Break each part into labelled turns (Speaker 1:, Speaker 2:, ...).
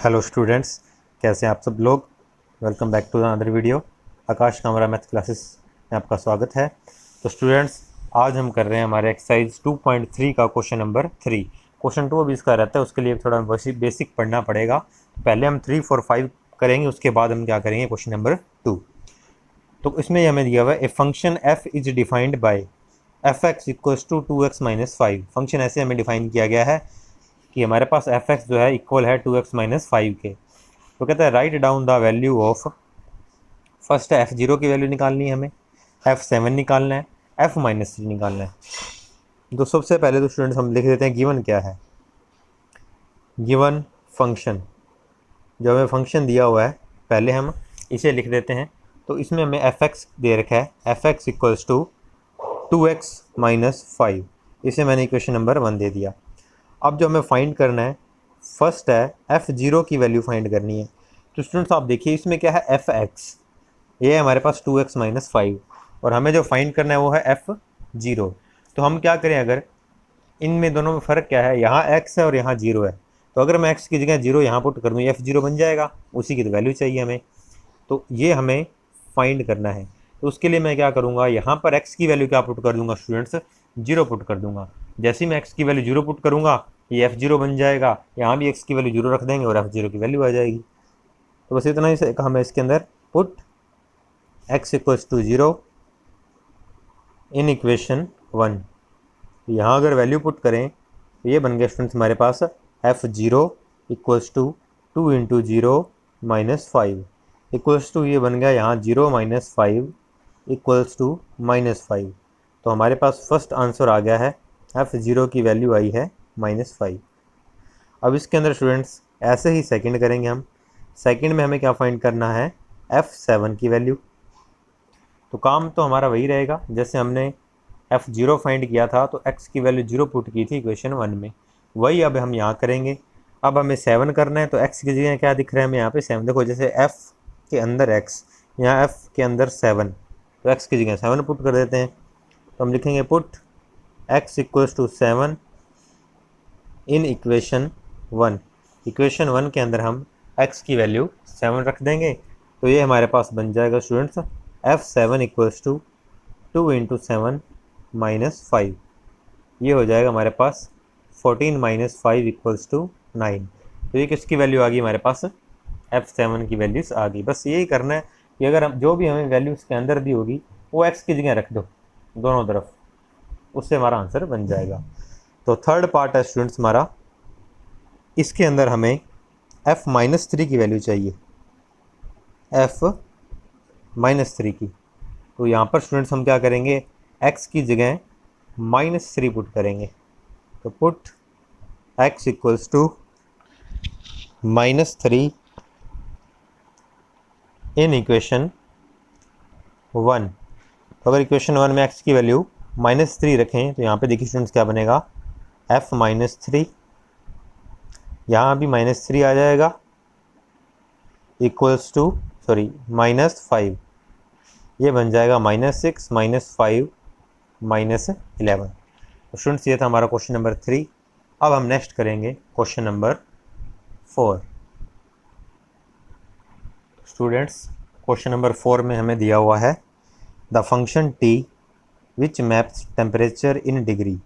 Speaker 1: Hello students, कैसे हैं आप सब लोग। Welcome back to another video. Akash Kamra math classes में आपका स्वागत है। तो स्टूडेंट्स, आज हम कर रहे हैं हमारे एक्सरसाइज 2.3 का क्वेश्चन नंबर 3। क्वेश्चन 2 अभी इसका रहता है, उसके लिए थोड़ा बेसिक पढ़ना पड़ेगा। पहले हम 3, 4, 5 करेंगे, उसके बाद हम क्या करेंगे क्वेश्चन नंबर 2। तो इसमें हमें दिया हुआ है a function f is defined by f x equals to 2x minus 5। Function ऐसे हमें डिफाइन किया गया है कि हमारे पास एफ एक्स जो है इक्वल है 2x माइनस 5 के। तो कहता है write down the value of, first F zero की वैल्यू निकालनी है हमें, F7 निकालना है, F-3 निकालना है। तो सबसे पहले तो स्टूडेंट्स हम लिख देते हैं गिवन क्या है। गिवन फंक्शन, जो हमें फंक्शन दिया हुआ है पहले हम इसे लिख देते हैं। तो इसमें हमें एफ एक्स दे रखा है, f x equals to 2x minus 5। इसे मैंने इक्वेशन नंबर 1 दे दिया। अब जो हमें फाइंड करना है, फर्स्ट है F0 की वैल्यू फाइंड करनी है। तो स्टूडेंट्स आप देखिए इसमें क्या है, एफ एक्स, ये है हमारे पास 2x माइनस 5, और हमें जो फाइंड करना है वो है F0। तो हम क्या करें, अगर इनमें दोनों में फ़र्क क्या है, यहाँ x है और यहाँ 0 है, तो अगर मैं x की जगह 0 यहाँ पुट कर दूँ, F0 बन जाएगा। उसी की तो वैल्यू चाहिए हमें, तो ये हमें फाइंड करना है। तो उसके लिए मैं क्या करूँगा, यहाँ पर x की वैल्यू क्या पुट कर दूँगा स्टूडेंट्स, 0 पुट कर दूँगा। जैसे ही मैं x की वैल्यू 0 पुट करूँगा, ये F0 बन जाएगा। यहाँ भी x की वैल्यू 0 रख देंगे और F0 की वैल्यू आ जाएगी। तो बस इतना ही हमें इसके अंदर put x equals to 0 in equation 1। यहाँ अगर वैल्यू पुट करें तो ये बन गया स्टूडेंट्स हमारे पास F0 equals to 2 into 0 minus 5 equals to, ये बन गया यहाँ 0 माइनस 5 इक्वल्स टू माइनस 5। तो हमारे पास फर्स्ट आंसर आ गया है, F0 की वैल्यू आई है -5। अब इसके अंदर स्टूडेंट्स ऐसे ही सेकंड करेंगे हम। सेकंड में हमें क्या फाइंड करना है, F7 की वैल्यू। तो काम तो हमारा वही रहेगा, जैसे हमने F0 फाइंड किया था तो x की वैल्यू 0 पुट की थी इक्वेशन 1 में, वही अब हम यहाँ करेंगे। अब हमें 7 करना है, तो x की जगह क्या दिख रहा है हमें यहाँ पे 7। देखो जैसे f के अंदर x, यहाँ f के अंदर 7, तो x की जगह 7 पुट कर देते हैं। तो हम लिखेंगे put x equals to 7 in equation 1। Equation 1 के अंदर हम x की वैल्यू 7 रख देंगे। तो ये हमारे पास बन जाएगा students F7 equals to 2 into 7 minus 5। ये हो जाएगा हमारे पास 14 माइनस 5 इक्वल्स टू 9। तो ये किसकी वैल्यू आ गई हमारे पास, F7 की वैल्यूज़ आ गई। बस यही करना है कि अगर हम जो भी हमें वैल्यू इसके अंदर दी होगी वो x की जगह रख दो दोनों तरफ, उससे हमारा आंसर बन जाएगा। तो थर्ड पार्ट है स्टूडेंट्स हमारा, इसके अंदर हमें F-3 की वैल्यू चाहिए, F-3 की। तो यहाँ पर स्टूडेंट्स हम क्या करेंगे, x की जगह -3 पुट करेंगे। तो put x equals to -3 in equation 1। तो अगर इक्वेशन 1 में x की वैल्यू -3 रखें तो यहाँ पे देखिए स्टूडेंट्स क्या बनेगा, F-3, यहाँ भी -3 आ जाएगा इक्वल्स टू -5। ये बन जाएगा -6 -5 -11। तो स्टूडेंट्स ये था हमारा क्वेश्चन नंबर 3। अब हम नेक्स्ट करेंगे question number 4। Students question number 4 में हमें दिया हुआ है the function t which maps temperature in degree.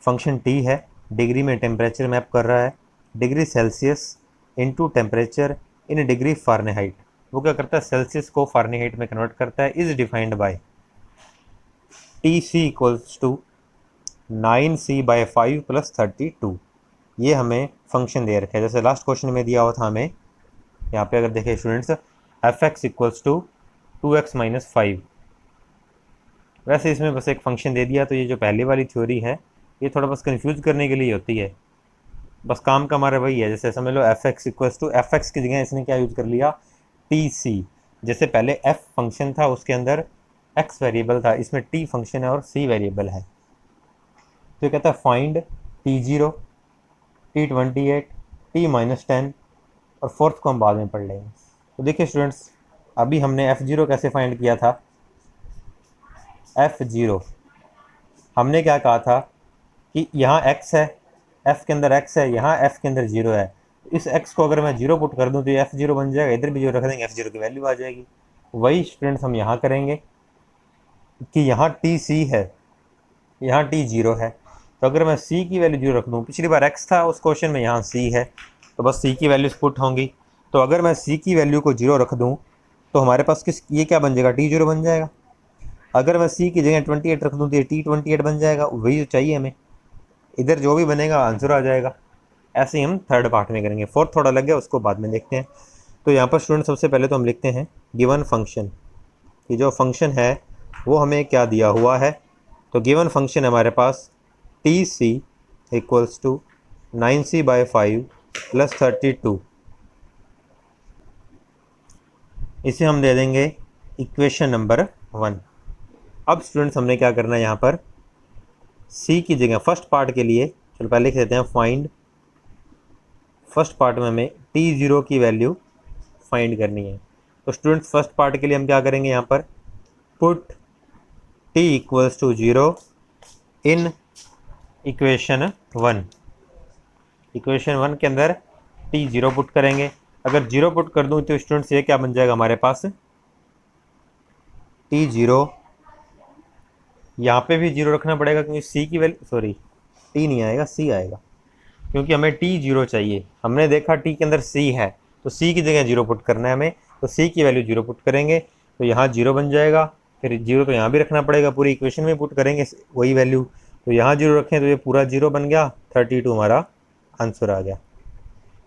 Speaker 1: Function t है, डिग्री में टेम्परेचर मैप कर रहा है, degree Celsius into temperature in degree Fahrenheit. वो क्या करता है, सेल्सियस को फ़ारेनहाइट में कन्वर्ट करता है। Is defined by TC equals to 9c/5 + 32। ये हमें फंक्शन दे रखा है, जैसे लास्ट क्वेश्चन में दिया हुआ था हमें। यहाँ पे अगर देखें students, F(x) equals to 2x minus 5। वैसे इसमें बस एक फंक्शन दे दिया, तो ये जो पहले वाली थ्योरी है ये थोड़ा बस कंफ्यूज करने के लिए होती है। बस काम का हमारा वही है, जैसे समझ लो F(x) इक्वल्स टू, F(x) की जगह इसने क्या यूज़ कर लिया, TC। जैसे पहले F फंक्शन था उसके अंदर x वेरिएबल था, इसमें t फंक्शन है और c वेरिएबल है। तो ये कहता है फाइंड T0, T28, T-10, और फोर्थ को हम बाद में पढ़ लेंगे। तो देखिए स्टूडेंट्स, अभी हमने F0 कैसे फाइंड किया था। F0 हमने क्या कहा था कि यहाँ x है, f के अंदर x है, यहाँ f के अंदर 0 है। इस x को अगर मैं 0 पुट कर दूं तो ये f0 बन जाएगा, इधर भी 0 रख देंगे, f0 की वैल्यू आ जाएगी। वही स्टूडेंट्स हम यहाँ करेंगे कि यहाँ टी सी है, यहाँ टी 0 है, तो अगर मैं c की वैल्यू 0 रख दूँ, पिछली बार x था उस क्वेश्चन में, यहाँ c है, तो बस c की वैल्यूज पुट होंगी। तो अगर मैं c की वैल्यू को 0 रख दूँ तो हमारे पास ये क्या बन जाएगा, t0 बन जाएगा। अगर मैं c की जगह 28 रख दूँ तो ये t28 बन जाएगा, वही जो चाहिए हमें, इधर जो भी बनेगा आंसर आ जाएगा। ऐसे ही हम थर्ड पार्ट में करेंगे, फोर्थ थोड़ा लग गया, उसको बाद में देखते हैं। तो यहाँ पर स्टूडेंट सबसे पहले तो हम लिखते हैं गिवन फंक्शन, कि जो फंक्शन है वो हमें क्या दिया हुआ है। तो गिवन फंक्शन हमारे पास T C equals to 9c/5 plus 32, इसे हम दे देंगे इक्वेशन नंबर 1। अब स्टूडेंट्स हमने क्या करना है, यहाँ पर c की जगह फर्स्ट पार्ट के लिए चलो पहले लिख देते हैं फाइंड, फर्स्ट पार्ट में हमें t0 की वैल्यू फाइंड करनी है। तो स्टूडेंट्स फर्स्ट पार्ट के लिए हम क्या करेंगे, यहाँ पर put t equals to 0 in equation 1। Equation 1 के अंदर t 0 पुट करेंगे। अगर 0 पुट कर दूँ तो स्टूडेंट्स ये क्या बन जाएगा हमारे पास, t0, यहाँ पे भी 0 रखना पड़ेगा क्योंकि c की वैल्यू, सॉरी t नहीं आएगा, c आएगा, क्योंकि हमें t0 चाहिए। हमने देखा t के अंदर c है तो c की जगह 0 पुट करना है हमें, तो c की वैल्यू 0 पुट करेंगे तो यहाँ 0 बन जाएगा। फिर 0 तो यहाँ भी रखना पड़ेगा, पूरी इक्वेशन में पुट करेंगे वही वैल्यू, तो यहाँ 0 रखें तो ये पूरा 0 बन गया, 32 हमारा आंसर आ गया।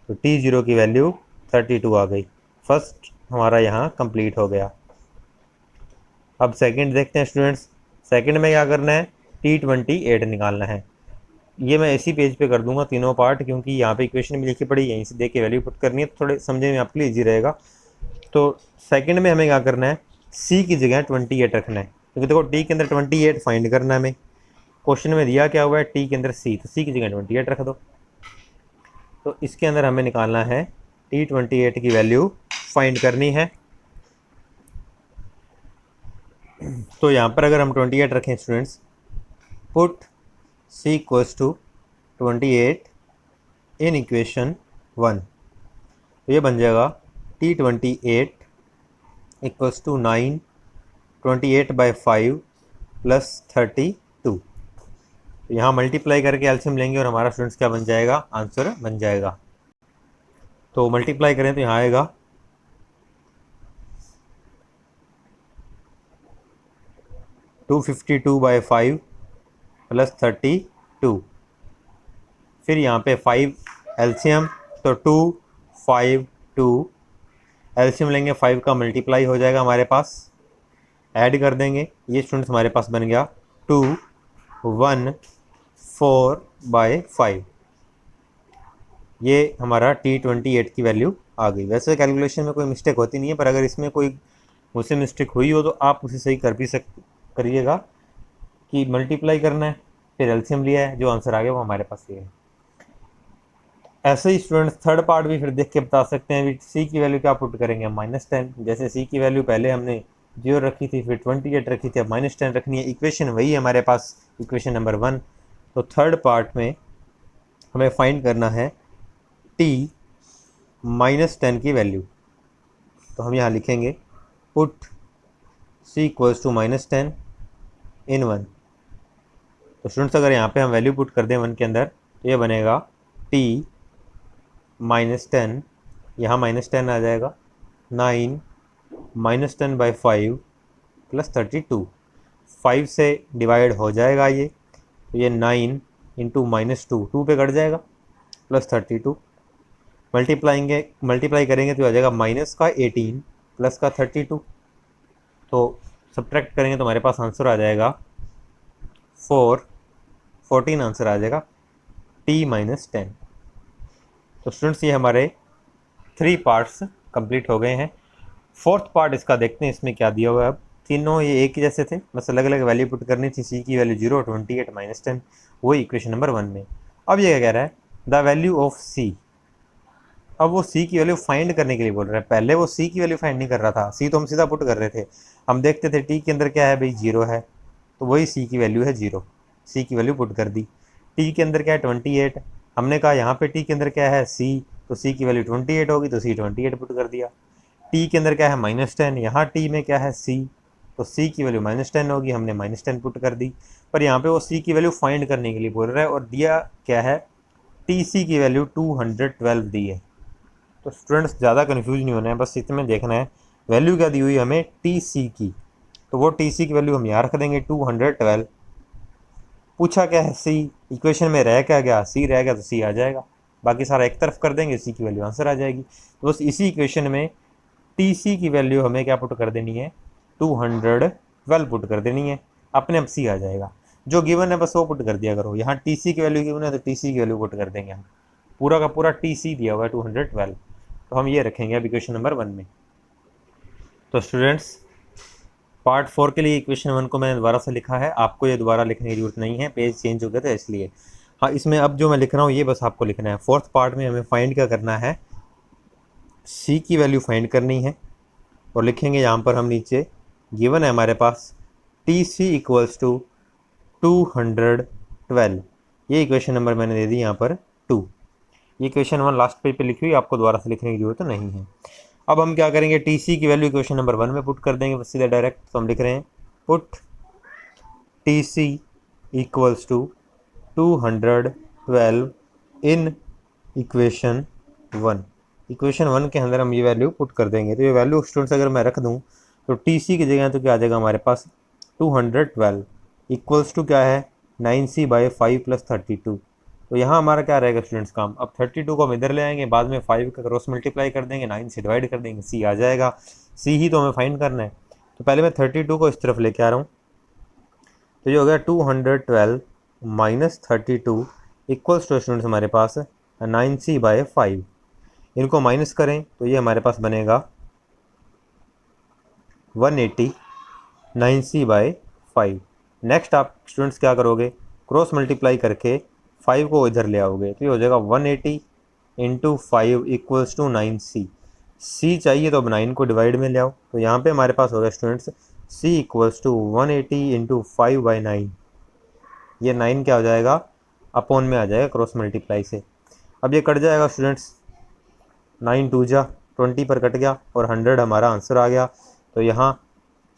Speaker 1: तो t0 की वैल्यू 32 आ गई। फर्स्ट हमारा यहाँ कंप्लीट हो गया। अब सेकंड देखते हैं स्टूडेंट्स। सेकंड में क्या करना है, t28 निकालना है। ये मैं इसी पेज पे कर दूंगा तीनों पार्ट, क्योंकि यहाँ पे इक्वेशन भी लिखी पड़ी, यहीं से देख के वैल्यू पुट करनी है, तो थोड़े समझने में आपके लिए ईजी रहेगा। तो सेकंड में हमें क्या करना है, c की जगह 28 रखना है, क्योंकि देखो t के अंदर 28 फाइंड करना है हमें। क्वेश्चन में दिया क्या हुआ है, t के अंदर c, तो c की जगह 28 रख दो। तो इसके अंदर हमें निकालना है t28 की वैल्यू फाइंड करनी है। तो यहाँ पर अगर हम 28 रखें students, put c equals to 28 in equation 1, तो ये बन जाएगा t28 इक्वल्स टू 9 28/5 प्लस 32। तो यहाँ मल्टीप्लाई करके एलसीएम लेंगे और हमारा स्टूडेंट्स क्या बन जाएगा, आंसर बन जाएगा। तो मल्टीप्लाई करें तो यहाँ आएगा 252/5 प्लस 32। फिर यहाँ पे 5 एलसीएम, तो 2 5 2, एलसीएम लेंगे 5 का मल्टीप्लाई हो जाएगा हमारे पास, ऐड कर देंगे, ये स्टूडेंट्स हमारे पास बन गया 214/5। ये हमारा t28 की वैल्यू आ गई। वैसे कैलकुलेशन में कोई मिस्टेक होती नहीं है, पर अगर इसमें कोई मुझसे मिस्टेक हुई हो तो आप उसे सही कर भी करिएगा, कि मल्टीप्लाई करना है फिर एलसीएम लिया है, जो आंसर आ गया वो हमारे पास ये है। ऐसे ही स्टूडेंट्स थर्ड पार्ट भी फिर देख के बता सकते हैं। सी की वैल्यू क्या पुट करेंगे, -10। जैसे सी की वैल्यू पहले हमने 0 रखी थी, फिर 28 रखी थी, अब -10 रखनी है। इक्वेशन वही है हमारे पास, इक्वेशन नंबर 1। तो थर्ड पार्ट में हमें फाइंड करना है t -10 की वैल्यू। तो हम यहाँ लिखेंगे पुट c इक्वल्स टू -10 इन 1। तो स्टूडेंट्स अगर यहाँ पे हम वैल्यू पुट कर दें 1 के अंदर, तो ये बनेगा t -10, यहाँ -10 आ जाएगा, 9 -10/5 प्लस 32, 5 से डिवाइड हो जाएगा ये, तो ये 9 इंटू -2, 2 पे कट जाएगा, प्लस 32, मल्टीप्लाई करेंगे तो आ जाएगा माइनस का 18 प्लस का 32। तो सब्ट्रैक्ट करेंगे तो हमारे पास आंसर आ जाएगा 14 आंसर आ जाएगा t -10। तो स्टूडेंट्स ये हमारे 3 पार्ट्स कंप्लीट हो गए हैं। फोर्थ पार्ट इसका देखते हैं, इसमें क्या दिया हुआ है। अब तीनों ये एक ही जैसे थे, बस अलग अलग वैल्यू पुट करनी थी। सी की वैल्यू 0, 28 -10, वही इक्वेशन नंबर 1 में। अब ये क्या कह रहा है, द वैल्यू ऑफ सी। अब वो सी की वैल्यू फाइंड करने के लिए बोल रहा है। पहले वो सी की वैल्यू फाइंड नहीं कर रहा था, सी तो हम सीधा पुट कर रहे थे। हम देखते थे टी के अंदर क्या है भाई, 0 है, तो वही सी की वैल्यू है 0, सी की वैल्यू पुट कर दी। टी के अंदर क्या है 28, हमने कहा यहाँ पे टी के अंदर क्या है सी, तो सी की वैल्यू 28 होगी, तो सी 28 पुट कर दिया। टी के अंदर क्या है -10, यहाँ टी में क्या है सी, तो सी की वैल्यू -10 होगी, हमने -10 पुट कर दी। पर यहाँ पे वो सी की वैल्यू फाइंड करने के लिए बोल रहा है और दिया क्या है, टी सी की वैल्यू 212 दी है। तो स्टूडेंट्स ज़्यादा कन्फ्यूज नहीं होना है, बस इतने देखना है वैल्यू क्या दी हुई है हमें टी सी की, तो वो टी सी की वैल्यू हम यहाँ रख देंगे 212। पूछा क्या है सी, इक्वेशन में रह क्या गया, सी रह गया तो सी आ जाएगा, बाकी सारा एक तरफ कर देंगे, सी की वैल्यू आंसर आ जाएगी। तो बस इसी इक्वेशन में टी सी की वैल्यू हमें क्या पुट कर देनी है, 212 पुट कर देनी है, अपने आप सी आ जाएगा। जो गिवन है बस वो पुट कर दिया करो, यहाँ टी सी की वैल्यू गिवन है तो टी सी की वैल्यू पुट कर देंगे हम, पूरा का पूरा टी सी दिया हुआ है 212, तो हम ये रखेंगे अब इक्वेशन नंबर 1 में। तो स्टूडेंट्स पार्ट 4 के लिए इक्वेशन 1 को मैंने दोबारा से लिखा है, आपको ये दोबारा लिखने की जरूरत नहीं है, पेज चेंज हो गया था इसलिए। हाँ, इसमें अब जो मैं लिख रहा हूँ ये बस आपको लिखना है। फोर्थ पार्ट में हमें फाइंड क्या करना है, सी की वैल्यू फाइंड करनी है, और लिखेंगे यहाँ पर हम नीचे गिवन है हमारे पास टी सी इक्वल्स टू 212, ये इक्वेशन नंबर मैंने दे दी यहाँ पर 2। ये इक्वेशन 1 लास्ट पेज पे लिखी हुई, आपको दोबारा से लिखने की जरूरत नहीं है। अब हम क्या करेंगे, टी सी की वैल्यू इक्वेशन नंबर 1 में पुट कर देंगे बस सीधा डायरेक्ट। तो हम लिख रहे हैं put T C equals to 212 in equation 1। Equation 1 के अंदर हम ये वैल्यू पुट कर देंगे। तो ये वैल्यू स्टूडेंट्स अगर मैं रख दूं तो टी सी की जगह तो क्या आ जाएगा हमारे पास 212 इक्वल्स टू क्या है 9c/5 + 32। तो यहाँ हमारा क्या रहेगा स्टूडेंट्स काम, अब 32 को हम इधर ले आएंगे, बाद में 5 का क्रॉस मल्टीप्लाई कर देंगे, 9 से डिवाइड कर देंगे, सी आ जाएगा। सी ही तो हमें फाइंड करना है, तो पहले मैं 32 को इस तरफ लेके आ रहा हूँ, तो ये हो गया 212 - 32 इक्वल्स टू स्टूडेंट्स हमारे पास 9c/5। इनको माइनस करें तो ये हमारे पास बनेगा 180 9c/5। नेक्स्ट आप स्टूडेंट्स क्या करोगे, क्रॉस मल्टीप्लाई करके 5 को इधर ले आओगे, तो ये हो जाएगा 180 × 5 इक्वल्स टू 9c। c चाहिए तो अब 9 को डिवाइड में ले आओ, तो यहाँ पे हमारे पास हो गया स्टूडेंट्स c इक्वल्स टू 180 × 5/9। ये 9 क्या हो जाएगा, अपॉन में आ जाएगा क्रॉस मल्टीप्लाई से। अब ये कट जाएगा स्टूडेंट्स, 9 2 जा 20 पर कट गया और 100 हमारा आंसर आ गया। तो यहाँ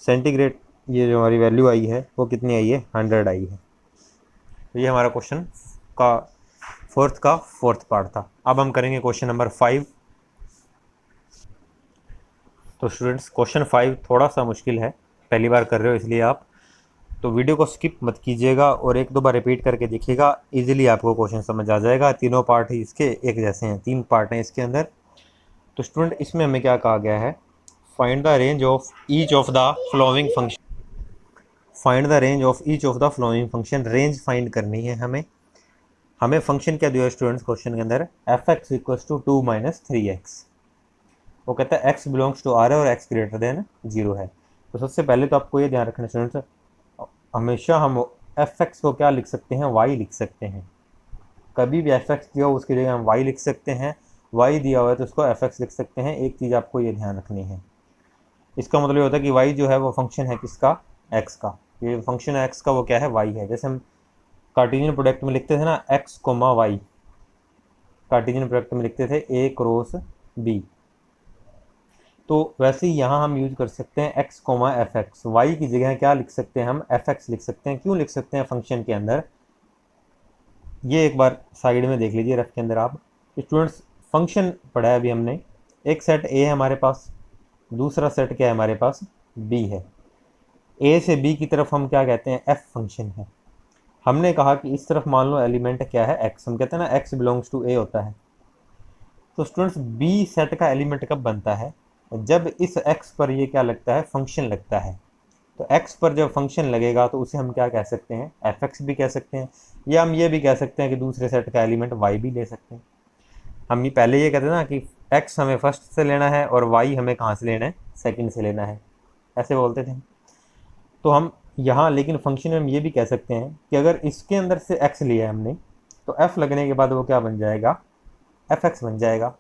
Speaker 1: सेंटीग्रेड ये जो हमारी वैल्यू आई है वो कितनी आई है, 100 आई है। तो ये हमारा क्वेश्चन का फोर्थ पार्ट था। अब हम करेंगे क्वेश्चन नंबर 5। तो स्टूडेंट्स क्वेश्चन 5 थोड़ा सा मुश्किल है, पहली बार कर रहे हो इसलिए आप तो वीडियो को स्किप मत कीजिएगा और एक दो बार रिपीट करके देखिएगा, इजीली आपको क्वेश्चन समझ आ जाएगा। तीनों पार्ट ही इसके एक जैसे हैं, 3 पार्ट हैं इसके अंदर। तो स्टूडेंट इसमें हमें क्या कहा गया है, find the range of each of the flowing function. Find the range of each of the flowing function, range find करनी है हमें फंक्शन क्या दिया है स्टूडेंट्स क्वेश्चन के अंदर, f(x = 2 - 3x)। वो कहता है x बिलोंग्स टू r है और x ग्रेटर देन 0 है। तो सबसे पहले तो आपको ये ध्यान रखना स्टूडेंट्स, हमेशा हम f(x) को क्या लिख सकते हैं, y लिख सकते हैं। कभी भी f(x) दिया हो उसकी जगह हम y लिख सकते हैं, y दिया हुआ है तो उसको f(x) लिख सकते हैं। एक चीज़ आपको ये ध्यान रखनी है, इसका मतलब ये होता है कि y जो है वो फंक्शन है किसका, x का। ये फंक्शन है x का, वो क्या है, y है। जैसे हम कार्टेशियन प्रोडक्ट में लिखते थे ना x, y, कार्टेशियन प्रोडक्ट में लिखते थे a क्रॉस b, तो वैसे ही यहाँ हम यूज कर सकते हैं x, f(x)। y की जगह क्या लिख सकते हैं, हम f(x) लिख सकते हैं। क्यों लिख सकते हैं फंक्शन के अंदर, ये एक बार साइड में देख लीजिए रफ के अंदर आप। स्टूडेंट्स फंक्शन पढ़ा है अभी हमने, एक सेट a है हमारे पास, दूसरा सेट क्या है हमारे पास, b है। a से b की तरफ हम क्या कहते हैं, f फंक्शन है। हमने कहा कि इस तरफ मान लो एलिमेंट क्या है, x, हम कहते हैं ना x बिलोंग्स टू a होता है। तो स्टूडेंट्स b सेट का एलिमेंट कब बनता है, जब इस x पर ये क्या लगता है, फंक्शन लगता है। तो x पर जब फंक्शन लगेगा तो उसे हम क्या कह सकते हैं, f(x) भी कह सकते हैं, या हम ये भी कह सकते हैं कि दूसरे सेट का एलिमेंट y भी ले सकते हैं। हम ये पहले ये कहते हैं ना कि x हमें फर्स्ट से लेना है और y हमें कहाँ से लेना है, सेकंड से लेना है, ऐसे बोलते थे। तो हम यहाँ लेकिन फंक्शन में हम ये भी कह सकते हैं कि अगर इसके अंदर से x लिया है हमने तो f लगने के बाद वो क्या बन जाएगा, f(x) बन जाएगा।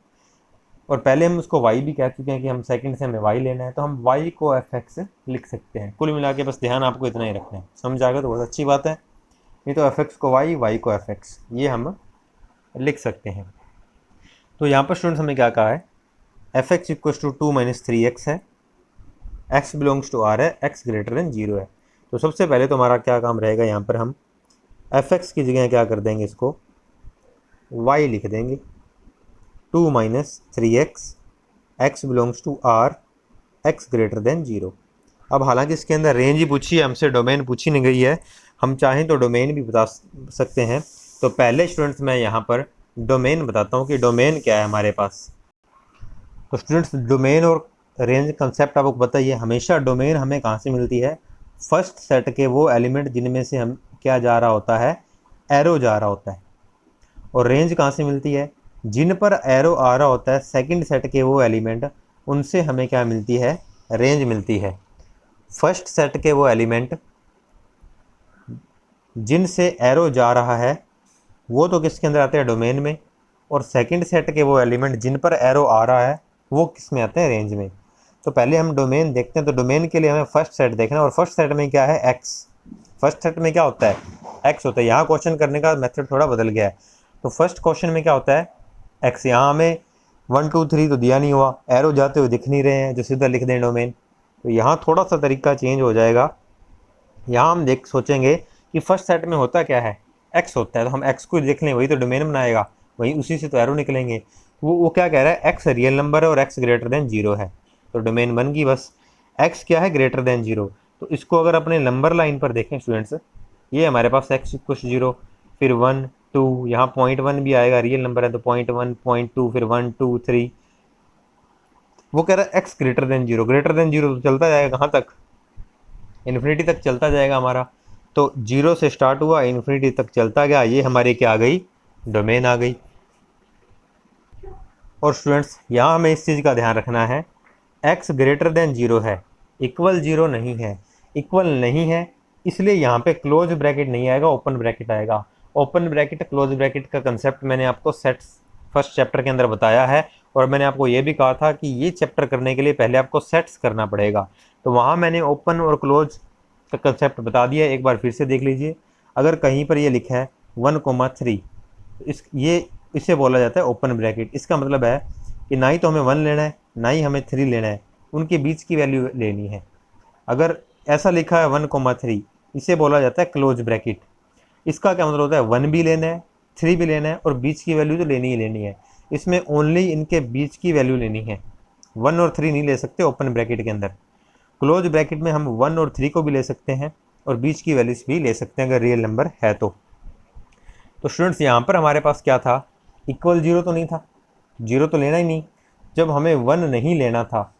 Speaker 1: और पहले हम उसको y भी कह चुके हैं कि हम सेकंड से हमें y लेना है, तो हम y को f(x) लिख सकते हैं। कुल मिला के बस ध्यान आपको इतना ही रखना है, समझ आ गया तो बहुत अच्छी बात है। नहीं तो f(x) को y, y को f(x), ये हम लिख सकते हैं। तो यहाँ पर स्टूडेंट्स हमें क्या कहा है, f x equal to 2 - 3x है, x बिलोंग्स टू r है, x ग्रेटर देन 0 है। तो सबसे पहले तो हमारा क्या काम रहेगा, यहाँ पर हम एफ एक्स की जगह क्या कर देंगे, इसको y लिख देंगे, 2 - 3x, x belongs to r, x greater than 0। अब हालांकि इसके अंदर रेंज ही पूछी है हमसे, डोमेन पूछी नहीं गई है, हम चाहें तो डोमेन भी बता सकते हैं। तो पहले स्टूडेंट्स मैं यहाँ पर डोमेन बताता हूँ कि डोमेन क्या है हमारे पास। तो स्टूडेंट्स डोमेन और रेंज कंसेप्ट आपको बताइए, हमेशा डोमेन हमें कहाँ से मिलती है, फर्स्ट सेट के वो एलिमेंट जिनमें से हम क्या जा रहा होता है, एरो जा रहा होता है। और रेंज कहाँ से मिलती है, जिन पर एरो आ रहा होता है सेकंड सेट के वो एलिमेंट, उनसे हमें क्या मिलती है, रेंज मिलती है। फर्स्ट सेट के वो एलिमेंट जिनसे एरो जा रहा है वो तो किसके अंदर आते हैं, डोमेन में, और सेकंड सेट के वो एलिमेंट जिन पर एरो आ रहा है वो किस में आते हैं, रेंज में। तो पहले हम डोमेन देखते हैं। तो डोमेन के लिए हमें फर्स्ट सेट देखना है, और फर्स्ट सेट में क्या है, एक्स। फर्स्ट सेट में क्या होता है, एक्स होता है। यहाँ क्वेश्चन करने का मेथड थोड़ा बदल गया है। तो फर्स्ट क्वेश्चन में क्या होता है, एक्स। यहाँ हमें 1 2 3 तो दिया नहीं हुआ, एरो जाते हुए दिख नहीं रहे हैं जो सीधा लिख दें डोमेन। तो यहाँ थोड़ा सा तरीका चेंज हो जाएगा। यहाँ हम सोचेंगे कि फर्स्ट सेट में होता क्या है, एक्स होता है, तो हम एक्स को देख लें, वही तो डोमेन बनाएगा, वही उसी से तो एरो निकलेंगे। वो क्या कह रहा है, एक्स रियल नंबर है और एक्स ग्रेटर देन 0 है, तो डोमेन बन गई बस। एक्स क्या है, ग्रेटर देन 0। तो इसको अगर अपने नंबर लाइन पर देखें स्टूडेंट्स, ये हमारे पास एक्स इक्वल 0, फिर 1 2, यहाँ 0.1 भी आएगा, रियल नंबर है तो 0.1 0.2, फिर 1 2 3। वो कह रहा है x greater than 0, greater than 0 तो चलता जाएगा कहाँ तक, इन्फिनिटी तक चलता जाएगा हमारा। तो 0 से स्टार्ट हुआ, इन्फिनिटी तक चलता गया, ये हमारी क्या आ गई, डोमेन आ गई। और स्टूडेंट्स यहाँ हमें इस चीज़ का ध्यान रखना है, x ग्रेटर देन 0 है, इक्वल 0 नहीं है। इक्वल नहीं है इसलिए यहाँ पे क्लोज ब्रैकेट नहीं आएगा, ओपन ब्रैकेट आएगा। ओपन ब्रैकेट क्लोज ब्रैकेट का कंसेप्ट मैंने आपको सेट्स फर्स्ट चैप्टर के अंदर बताया है, और मैंने आपको ये भी कहा था कि ये चैप्टर करने के लिए पहले आपको सेट्स करना पड़ेगा। तो वहाँ मैंने ओपन और क्लोज का कंसेप्ट बता दिया, एक बार फिर से देख लीजिए। अगर कहीं पर ये लिखा है 1,3, इसे बोला जाता है ओपन ब्रैकेट। इसका मतलब है कि ना ही तो हमें 1 लेना है, ना ही हमें 3 लेना है, उनके बीच की वैल्यू लेनी है। अगर ऐसा लिखा है 1,3, इसे बोला जाता है क्लोज ब्रैकेट। इसका क्या मतलब होता है, 1 भी लेना है, 3 भी लेना है, और बीच की वैल्यू तो लेनी ही लेनी है। इसमें ओनली इनके बीच की वैल्यू लेनी है, 1 और 3 नहीं ले सकते ओपन ब्रैकेट के अंदर। क्लोज ब्रैकेट में हम 1 और 3 को भी ले सकते हैं, और बीच की वैल्यूज भी ले सकते हैं अगर रियल नंबर है तो। स्टूडेंट्स यहाँ पर हमारे पास क्या था, इक्वल 0 तो नहीं था, 0 तो लेना ही नहीं। जब हमें 1 नहीं लेना था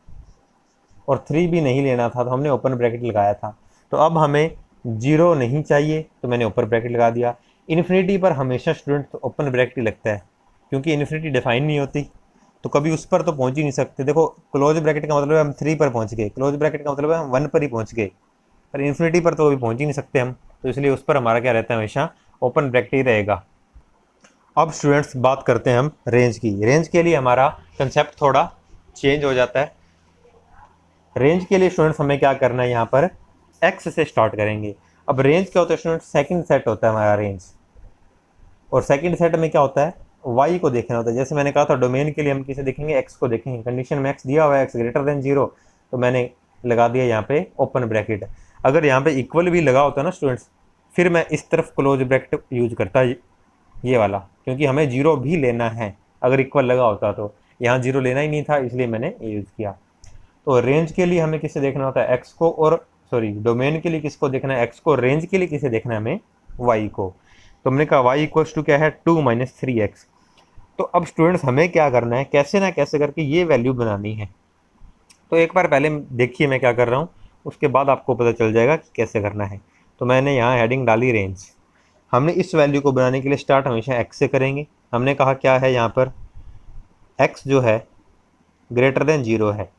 Speaker 1: और 3 भी नहीं लेना था तो हमने ओपन ब्रैकेट लगाया था। तो अब हमें 0 नहीं चाहिए तो मैंने ओपन ब्रैकेट लगा दिया। इन्फिनिटी पर हमेशा स्टूडेंट तो ओपन ब्रैकेट ही लगता है, क्योंकि इन्फिनिटी डिफाइन नहीं होती, तो कभी उस पर तो पहुंच ही नहीं सकते। देखो क्लोज ब्रैकेट का मतलब है हम 3 पर पहुंच गए, क्लोज ब्रैकेट का मतलब है हम 1 पर ही पहुंच गए, पर इन्फिनिटी पर तो कभी पहुंच ही नहीं सकते हम। तो इसलिए उस पर हमारा क्या रहता है, हमेशा ओपन ब्रैकेट ही रहेगा। अब स्टूडेंट्स बात करते हैं हम रेंज की। रेंज के लिए हमारा कंसेप्ट थोड़ा चेंज हो जाता है। रेंज के लिए स्टूडेंट्स हमें क्या करना है, यहाँ पर एक्स से स्टार्ट करेंगे। अब रेंज क्या होता है स्टूडेंट्स, सेकंड सेट होता है हमारा रेंज, और सेकंड सेट में क्या होता है, वाई को देखना होता है। जैसे मैंने कहा था डोमेन के लिए हम किसे देखेंगे, एक्स को देखेंगे। कंडीशन में एक्स दिया हुआ है, एक्स ग्रेटर देन 0, तो मैंने लगा दिया यहाँ पे ओपन ब्रैकेट। अगर यहाँ पे इक्वल भी लगा होता है ना स्टूडेंट्स, फिर मैं इस तरफ क्लोज ब्रैकेट यूज करता, ये वाला, क्योंकि हमें 0 भी लेना है। अगर इक्वल लगा होता तो यहाँ 0 लेना ही नहीं था, इसलिए मैंने ये यूज़ किया। तो रेंज के लिए हमें किसे देखना होता है, एक्स को, और डोमेन के लिए किसको देखना है, एक्स को। रेंज के लिए किसे देखना है, हमें वाई को। तो हमने कहा वाई इक्वल टू क्या है, 2 - 3x। तो अब स्टूडेंट्स हमें क्या करना है, कैसे ना कैसे करके ये वैल्यू बनानी है। तो एक बार पहले देखिए मैं क्या कर रहा हूँ, उसके बाद आपको पता चल जाएगा कि कैसे करना है। तो मैंने यहाँ हेडिंग डाली रेंज। हमने इस वैल्यू को बनाने के लिए स्टार्ट हमेशा x से करेंगे। हमने कहा क्या है यहाँ पर, x जो है ग्रेटर देन 0 है,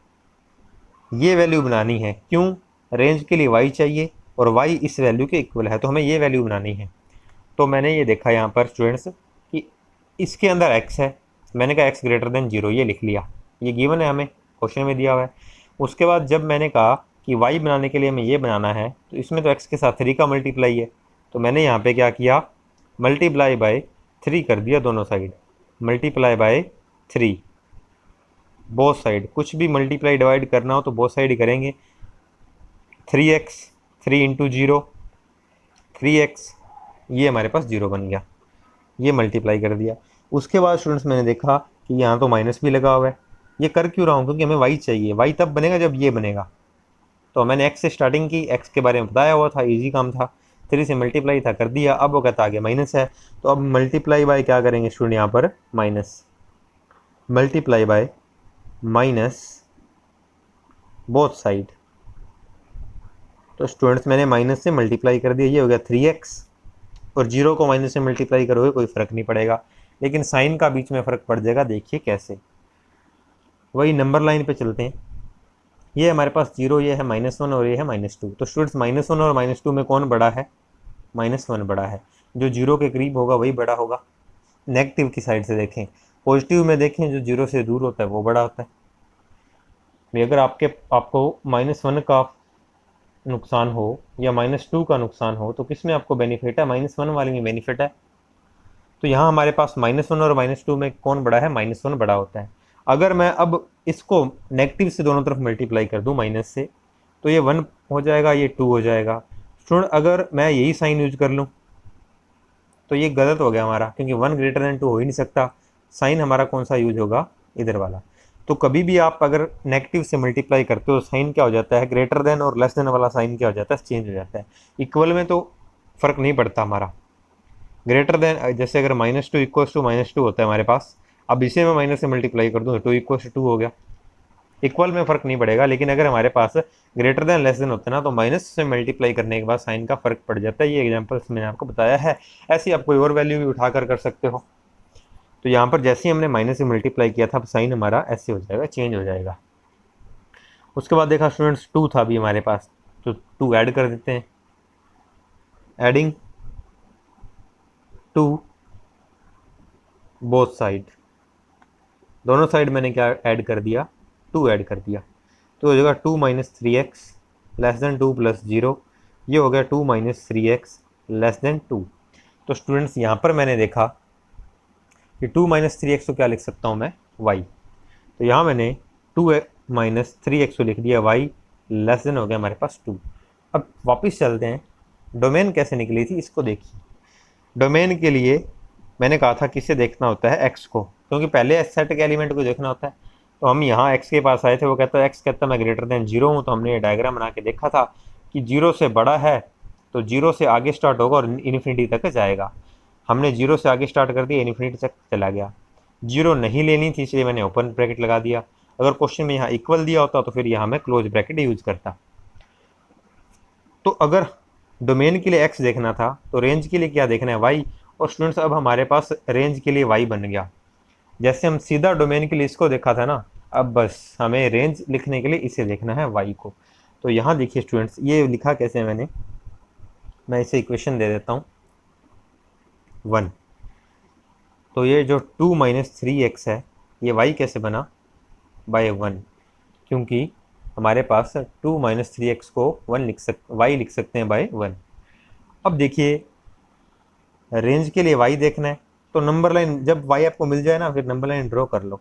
Speaker 1: ये वैल्यू बनानी है। क्यों, रेंज के लिए y चाहिए और y इस वैल्यू के इक्वल है, तो हमें ये वैल्यू बनानी है। तो मैंने ये देखा यहाँ पर स्टूडेंट्स कि इसके अंदर x है, मैंने कहा x ग्रेटर देन 0, ये लिख लिया, ये गिवन है, हमें क्वेश्चन में दिया हुआ है। उसके बाद जब मैंने कहा कि y बनाने के लिए हमें ये बनाना है, तो इसमें तो x के साथ 3 का मल्टीप्लाई है, तो मैंने यहाँ पे क्या किया, मल्टीप्लाई बाय 3 कर दिया दोनों side, multiply by 3, both side कुछ भी मल्टीप्लाई डिवाइड करना हो तो बोथ साइड ही करेंगे। 3x, 3 इंटू 0 3x, ये हमारे पास 0 बन गया, ये मल्टीप्लाई कर दिया। उसके बाद स्टूडेंट्स मैंने देखा कि यहाँ तो माइनस भी लगा हुआ है, ये कर क्यों रहा हूँ, क्योंकि हमें y चाहिए, y तब बनेगा जब ये बनेगा। तो मैंने x से स्टार्टिंग की, x के बारे में बताया हुआ था, इजी काम था, 3 से मल्टीप्लाई था, कर दिया। अब वो कहता आगे माइनस है, तो अब मल्टीप्लाई बाय क्या करेंगे स्टूडेंट, यहाँ पर minus, multiply by minus both side. तो स्टूडेंट्स मैंने माइनस से मल्टीप्लाई कर दिया, ये हो गया 3x, और 0 को माइनस से मल्टीप्लाई करोगे कोई फ़र्क नहीं पड़ेगा, लेकिन साइन का बीच में फ़र्क पड़ जाएगा। देखिए कैसे, वही नंबर लाइन पे चलते हैं। ये हमारे पास 0, ये है -1 और ये है -2। तो स्टूडेंट्स -1 और -2 में कौन बड़ा है, -1 बड़ा है, जो 0 के करीब होगा वही बड़ा होगा। नेगेटिव की साइड से देखें, पॉजिटिव में देखें, जो 0 से दूर होता है वो बड़ा होता है। अगर आपको -1 का नुकसान हो या -2 का नुकसान हो तो किस में आपको बेनिफिट है, -1 वाले में बेनिफिट है। तो यहाँ हमारे पास -1 और -2 में कौन बड़ा है, -1 बड़ा होता है। अगर मैं अब इसको नेगेटिव से दोनों तरफ मल्टीप्लाई कर दूँ माइनस से, तो ये 1 हो जाएगा, ये 2 हो जाएगा। स्टूडेंट अगर मैं यही साइन यूज कर लूँ तो ये गलत हो गया हमारा, क्योंकि 1 ग्रेटर देन 2 हो ही नहीं सकता। साइन हमारा कौन सा यूज होगा, इधर वाला। तो कभी भी आप अगर नेगेटिव से मल्टीप्लाई करते हो, साइन क्या हो जाता है, ग्रेटर देन और लेस देन वाला साइन क्या हो जाता है, चेंज हो जाता है। इक्वल में तो फ़र्क नहीं पड़ता हमारा। ग्रेटर देन, जैसे अगर -2 इक्वल्स टू -2 होता है हमारे पास, अब इसे मैं माइनस से मल्टीप्लाई कर दूँ तो 2 इक्वल्स टू 2 हो गया। इक्वल में फ़र्क नहीं पड़ेगा, लेकिन अगर हमारे पास ग्रेटर देन लेस देन होता है ना, तो माइनस से मल्टीप्लाई करने के बाद साइन का फ़र्क पड़ जाता है। ये एग्जांपल्स मैंने आपको बताया है, ऐसे ही आप कोई और वैल्यू भी उठाकर कर सकते हो। तो यहाँ पर जैसे ही हमने माइनस से मल्टीप्लाई किया था, साइन हमारा ऐसे हो जाएगा, चेंज हो जाएगा। उसके बाद देखा स्टूडेंट्स 2 था अभी हमारे पास, तो 2 ऐड कर देते हैं। एडिंग 2 बोथ साइड, दोनों साइड मैंने क्या ऐड कर दिया, 2 ऐड कर दिया। तो हो जाएगा 2 - 3x लेस देन 2 + 0, ये हो गया 2 - 3x लेस देन 2। तो स्टूडेंट्स यहाँ पर मैंने देखा कि 2 - 3x को क्या लिख सकता हूँ मैं, y। तो यहाँ मैंने 2 - 3x को लिख दिया, y लेस देन हो गया हमारे पास 2। अब वापस चलते हैं, डोमेन कैसे निकली थी इसको देखिए। डोमेन के लिए मैंने कहा था किसे देखना होता है, x को, क्योंकि पहले सेट के एलिमेंट को देखना होता है। तो हम यहाँ x के पास आए थे, वो कहता है x कहता मैं ग्रेटर देन 0 हूँ। तो हमने ये डायग्राम बना के देखा था कि 0 से बड़ा है तो 0 से आगे स्टार्ट होगा और इन्फिनिटी तक जाएगा। हमने 0 से आगे स्टार्ट कर दिया, इन्फिनिटी तक चला गया। 0 नहीं लेनी थी, इसलिए मैंने ओपन ब्रैकेट लगा दिया। अगर क्वेश्चन में यहाँ इक्वल दिया होता तो फिर यहाँ मैं क्लोज ब्रैकेट यूज करता। तो अगर डोमेन के लिए x देखना था तो रेंज के लिए क्या देखना है, y। और स्टूडेंट्स अब हमारे पास रेंज के लिए y बन गया। जैसे हम सीधा डोमेन के लिए इसको देखा था ना, अब बस हमें रेंज लिखने के लिए इसे देखना है, y को। तो यहाँ देखिए स्टूडेंट्स, ये लिखा कैसे है मैंने, मैं इसे इक्वेशन दे देता हूँ 1। तो ये जो 2 - 3x है, ये y कैसे बना, बाय 1, क्योंकि हमारे पास 2 - 3x को y लिख सकते हैं बाय 1। अब देखिए रेंज के लिए y देखना है, तो नंबर लाइन जब y आपको मिल जाए ना, फिर नंबर लाइन ड्रॉ कर लो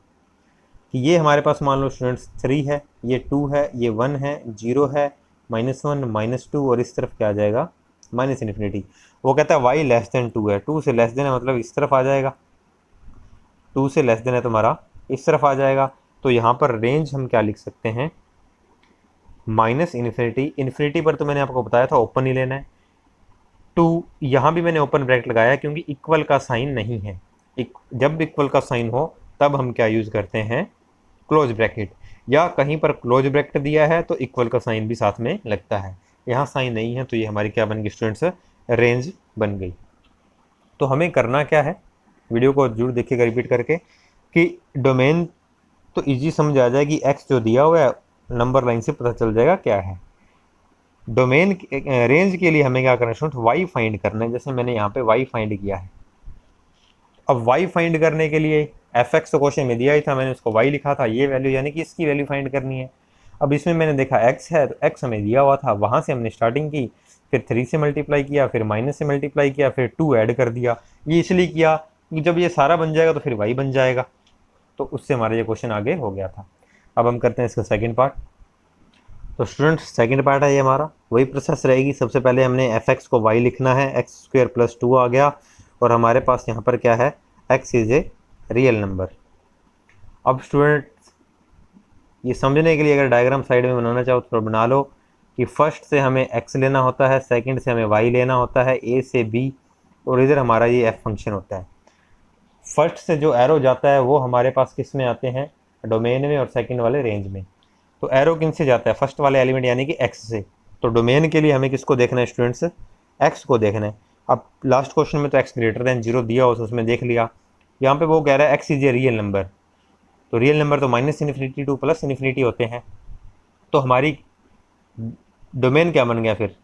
Speaker 1: कि ये हमारे पास मान लो स्टूडेंट्स 3 है, ये 2 है, ये 1 है, 0 है, -1 -2, और इस तरफ क्या आ जाएगा, -इन्फिनिटी। वो कहता है y लेस देन 2 है, 2 से लेस देन है मतलब इस तरफ आ जाएगा, 2 से लेस देन है तुम्हारा इस तरफ आ जाएगा। तो यहाँ पर रेंज हम क्या लिख सकते हैं, -इन्फिनिटी। इन्फिनिटी पर तो मैंने आपको बताया था ओपन ही लेना है। 2 यहाँ भी मैंने ओपन ब्रैकेट लगाया क्योंकि इक्वल का साइन नहीं है। जब इक्वल का साइन हो तब हम क्या यूज़ करते हैं, क्लोज ब्रैकेट। या कहीं पर क्लोज ब्रैकेट दिया है तो इक्वल का साइन भी साथ में लगता है। यहाँ साइन नहीं है तो ये हमारी क्या बन गई स्टूडेंट्स, रेंज बन गई। तो हमें करना क्या है, वीडियो को जरूर देखिएगा रिपीट करके, कि डोमेन तो इजी समझ आ जाएगी, एक्स जो दिया हुआ है नंबर लाइन से पता चल जाएगा क्या है। डोमेन रेंज के लिए हमें क्या करना है स्टूडेंट, वाई फाइंड करना है। जैसे मैंने यहाँ पे वाई फाइंड किया है। अब वाई फाइंड करने के लिए एफ एक्स तो क्वेश्चन में दिया ही था, मैंने उसको वाई लिखा था, ये वैल्यू यानी कि इसकी वैल्यू फाइंड करनी है। अब इसमें मैंने देखा एक्स है तो एक्स हमें दिया हुआ था, वहाँ से हमने स्टार्टिंग की, फिर 3 से मल्टीप्लाई किया, फिर माइनस से मल्टीप्लाई किया, फिर 2 ऐड कर दिया। ये इसलिए किया कि जब ये सारा बन जाएगा तो फिर वाई बन जाएगा। तो उससे हमारा ये क्वेश्चन आगे हो गया था। अब हम करते हैं इसका सेकंड पार्ट। तो स्टूडेंट्स सेकंड पार्ट है ये हमारा, वही प्रोसेस रहेगी। सबसे पहले हमने एफ एक्स को वाई लिखना है, एक्स स्क्वेयर प्लस 2 आ गया, और हमारे पास यहाँ पर क्या है, x is a real number. अब स्टूडेंट्स ये समझने के लिए अगर डायग्राम साइड में बनाना चाहो तो बना लो कि फर्स्ट से हमें एक्स लेना होता है, सेकंड से हमें वाई लेना होता है, ए से बी, और इधर हमारा ये एफ फंक्शन होता है। फर्स्ट से जो एरो जाता है वो हमारे पास किस में आते हैं, डोमेन में, और सेकंड वाले रेंज में। तो एरो किन से जाता है, फर्स्ट वाले एलिमेंट यानी कि एक्स से। तो डोमेन के लिए हमें किसको देखना है स्टूडेंट्स, एक्स को देखना है। अब लास्ट क्वेश्चन में तो एक्स ग्रेटर देन 0 दिया हो तो उसमें देख लिया, यहाँ पे वो कह रहा है x is a real number. तो रियल नंबर तो -∞ टू +∞ होते हैं। तो हमारी डोमेन क्या बन गया फिर,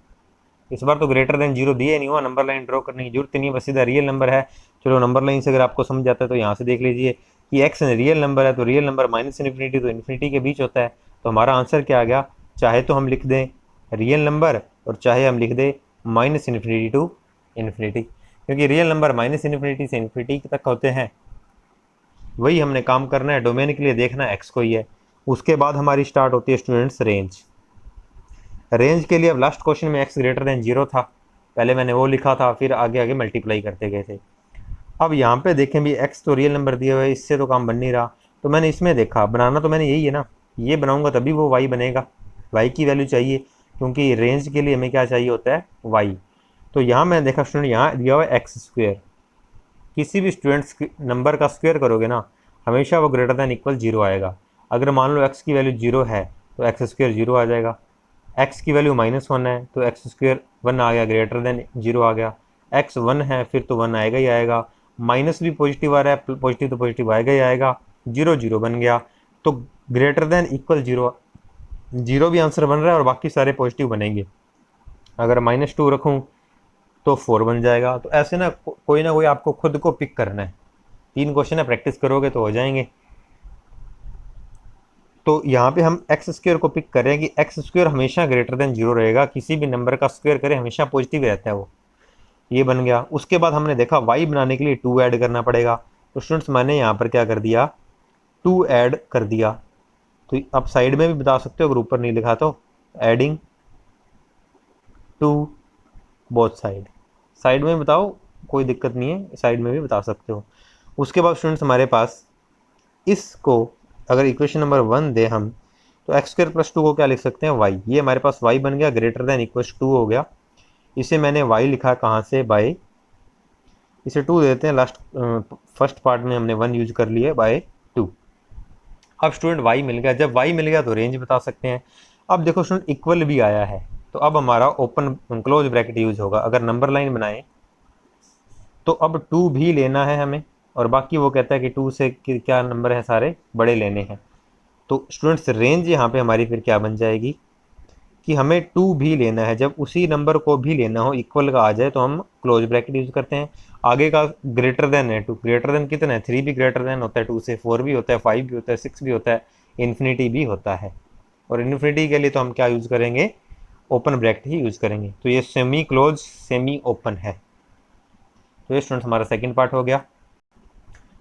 Speaker 1: इस बार तो ग्रेटर देन 0 दिए नहीं हुआ, नंबर लाइन ड्रॉ करने की जरूरत नहीं है, बस सीधा रियल नंबर है। चलो नंबर लाइन से अगर आपको समझ जाता है तो यहाँ से देख लीजिए कि एक्स रियल नंबर है, तो रियल नंबर -∞ तो इन्फिनिटी के बीच होता है। तो हमारा आंसर क्या आ गया, चाहे तो हम लिख दें रियल नंबर और चाहे हम लिख दें -∞ टू इन्फिनिटी, क्योंकि रियल नंबर -∞ से इन्फिनिटी तक होते हैं। वही हमने काम करना है, डोमेन के लिए देखना एक्स को ही है। उसके बाद हमारी स्टार्ट होती है स्टूडेंट्स रेंज। रेंज के लिए अब लास्ट क्वेश्चन में एक्स ग्रेटर देन 0 था, पहले मैंने वो लिखा था, फिर आगे आगे मल्टीप्लाई करते गए थे। अब यहाँ पे देखें भी एक्स तो रियल नंबर दिया हुआ है, इससे तो काम बन नहीं रहा, तो मैंने इसमें देखा, बनाना तो मैंने यही है ना, ये बनाऊंगा तभी वो वाई बनेगा, वाई की वैल्यू चाहिए, क्योंकि रेंज के लिए हमें क्या चाहिए होता है, वाई। तो यहाँ मैंने देखा स्टूडेंट, यहाँ दिया हुआ है एक्स स्क्वेयर, किसी भी स्टूडेंट्स नंबर का स्क्वेयर करोगे ना, हमेशा वो ग्रेटर दैन इक्वल 0 आएगा। अगर मान लो एक्स की वैल्यू 0 है तो एक्स स्क्वेयर 0 आ जाएगा, एक्स की वैल्यू -1 है तो एक्स स्क्वेयर 1 आ गया, ग्रेटर देन 0 आ गया। एक्स 1 है फिर तो 1 आएगा ही आएगा, माइनस भी पॉजिटिव आ रहा है, पॉजिटिव तो पॉजिटिव आएगा ही आएगा, 0 0 बन गया, तो ग्रेटर देन इक्वल 0, 0 भी आंसर बन रहा है और बाकी सारे पॉजिटिव बनेंगे। अगर -2 रखूँ तो 4 बन जाएगा। तो ऐसे ना कोई ना कोई आपको खुद को पिक करना है, 3 क्वेश्चन है, प्रैक्टिस करोगे तो हो जाएंगे। तो यहाँ पे हम एक्स स्क्वेयर को पिक करें कि एक्स स्क्वेयर हमेशा ग्रेटर देन 0 रहेगा, किसी भी नंबर का स्क्वेयर करें हमेशा पॉजिटिव रहता है वो, ये बन गया। उसके बाद हमने देखा वाई बनाने के लिए 2 ऐड करना पड़ेगा, तो स्टूडेंट्स मैंने यहाँ पर क्या कर दिया, 2 ऐड कर दिया। तो आप साइड में भी बता सकते हो अगर ऊपर नहीं लिखा तो, एडिंग 2 बोथ साइड, साइड में बताओ कोई दिक्कत नहीं है, साइड में भी बता सकते हो। उसके बाद स्टूडेंट्स हमारे पास इसको अगर इक्वेशन नंबर 1 दे हम, तो एक्स स्क्वेयर प्लस 2 को क्या लिख सकते हैं, वाई। ये हमारे पास वाई बन गया, ग्रेटर देन इक्वल 2 हो गया। इसे मैंने वाई लिखा कहाँ से, बाय, इसे 2 देते हैं, लास्ट फर्स्ट पार्ट में हमने 1 यूज कर लिया, बाय 2। अब स्टूडेंट वाई मिल गया, जब वाई मिल गया तो रेंज बता सकते हैं। अब देखो स्टूडेंट इक्वल भी आया है, तो अब हमारा ओपन क्लोज ब्रैकेट यूज होगा। अगर नंबर लाइन बनाए तो अब 2 भी लेना है हमें, और बाकी वो कहता है कि 2 से क्या नंबर है, सारे बड़े लेने हैं। तो स्टूडेंट्स रेंज यहाँ पे हमारी फिर क्या बन जाएगी कि हमें 2 भी लेना है, जब उसी नंबर को भी लेना हो, इक्वल का आ जाए तो हम क्लोज ब्रैकेट यूज करते हैं। आगे का ग्रेटर देन है 2, ग्रेटर देन कितना है, 3 भी ग्रेटर देन होता है 2 से, 4 भी होता है, 5 भी होता है, 6 भी होता है, इन्फिनिटी भी होता है। और इन्फिनिटी के लिए तो हम क्या यूज करेंगे, ओपन ब्रैकेट ही यूज करेंगे। तो ये सेमी क्लोज सेमी ओपन है। तो ये स्टूडेंट्स हमारा सेकेंड पार्ट हो गया।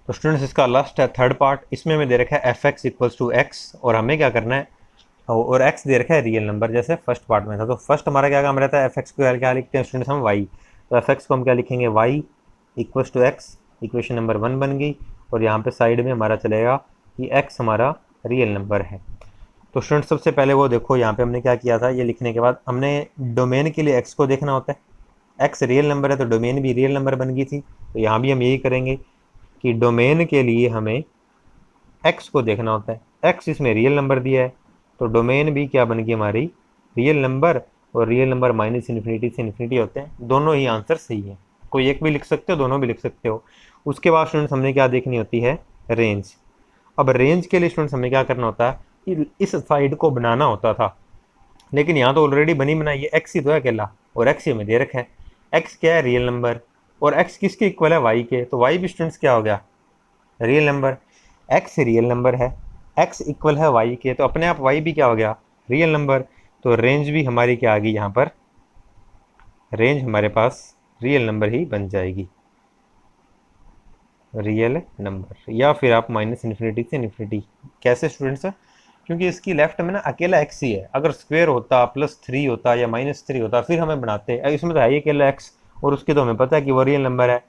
Speaker 1: तो स्टूडेंट्स इसका लास्ट है थर्ड पार्ट, इसमें हमें दे रखा है f x equals to x, और हमें क्या करना है, और एक्स दे रखा है रियल नंबर, जैसे फर्स्ट पार्ट में था। तो फर्स्ट हमारा क्या काम रहता है, एफ एक्स को क्या लिखते हैं स्टूडेंट्स हम, वाई। तो एफ एक्स को हम क्या लिखेंगे, y equals to x, equation number 1 बन गई, और यहाँ पे साइड में हमारा चलेगा कि एक्स हमारा रियल नंबर है। तो स्टूडेंट्स सबसे पहले वो देखो यहाँ पे हमने क्या किया था, ये लिखने के बाद हमने डोमेन के लिए एक्स को देखना होता है, एक्स रियल नंबर है तो डोमेन भी रियल नंबर बन गई थी। तो यहाँ भी हम यही करेंगे कि डोमेन के लिए हमें एक्स को देखना होता है, एक्स इसमें रियल नंबर दिया है, तो डोमेन भी क्या बन गई हमारी, रियल नंबर, और रियल नंबर -∞ से इन्फिनिटी होते हैं, दोनों ही आंसर सही है। कोई एक भी लिख सकते हो, दोनों भी लिख सकते हो। उसके बाद स्टूडेंट्स हमने क्या देखनी होती है, रेंज। अब रेंज के लिए स्टूडेंट्स हमें क्या करना होता है कि इस साइड को बनाना होता था, लेकिन यहाँ तो ऑलरेडी बनी बनाई है, एक्स ही तो है अकेला, और एक्स ही हमें दे रखा है। एक्स क्या है, रियल नंबर, और एक्स किसके इक्वल है, वाई के, तो वाई भी स्टूडेंट्स क्या हो गया, real number. X real number है, एक्स इक्वल है वाई के, तो अपने आप वाई भी क्या हो गया, रियल नंबर। तो रेंज भी हमारी क्या आ गई यहाँ पर, रेंज हमारे पास रियल नंबर ही बन जाएगी। रियल नंबर, या फिर आप माइनस इन्फिनिटी से इन्फिनिटी। कैसे स्टूडेंट्स? क्योंकि इसकी लेफ्ट में ना अकेला एक्स ही है, अगर स्क्वायर होता +3 होता या -3 होता फिर हमें बनाते, इसमें तो है ही अकेला एक्स, और उसके तो हमें पता है कि वो रियल नंबर है।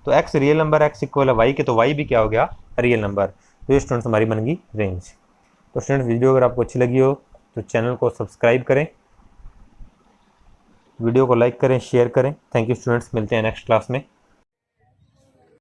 Speaker 1: तो x real number, x equal है वाई के, तो वाई भी क्या हो गया? Real number. तो ये स्टूडेंट्स हमारी बन गई रेंज। तो स्टूडेंट्स वीडियो अगर आपको अच्छी लगी हो तो चैनल को सब्सक्राइब करें, वीडियो को लाइक करें, शेयर करें। थैंक यू स्टूडेंट्स, मिलते हैं नेक्स्ट क्लास में।